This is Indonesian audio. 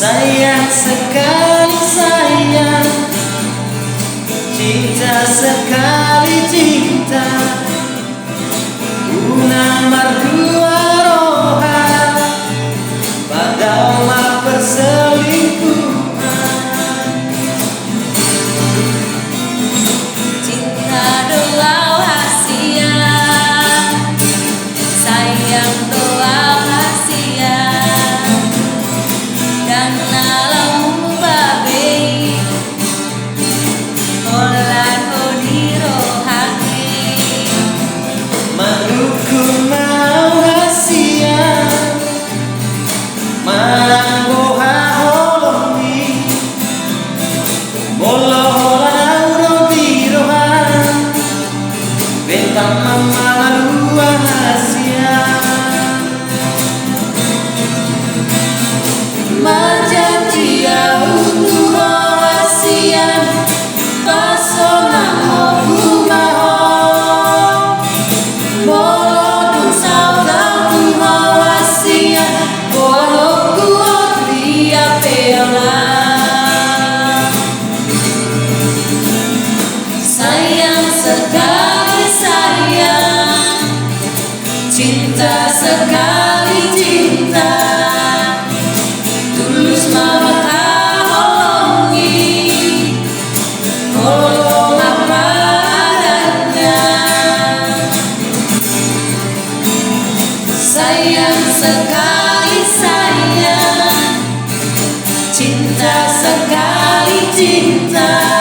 Sayang sekali sayang, cinta sekali cinta. Una mardua roha pada mak perselingkuhan. Cinta doa rahasia, sayang doa rahasia. Dan alamu babe oleh hodiro hati. Manukun mau rahasia marang boha holongi boloholan auro birohan bentang mama dua rahasia. Berjanji untuk rahasia pesona hukumaho bolong saudara rahasia bolong kuat dia pela. Sayang sekali sayang, cinta sekali cinta. Tulus mama holongi holong apa adanya. Sayang sekali sayang, cinta sekali cinta.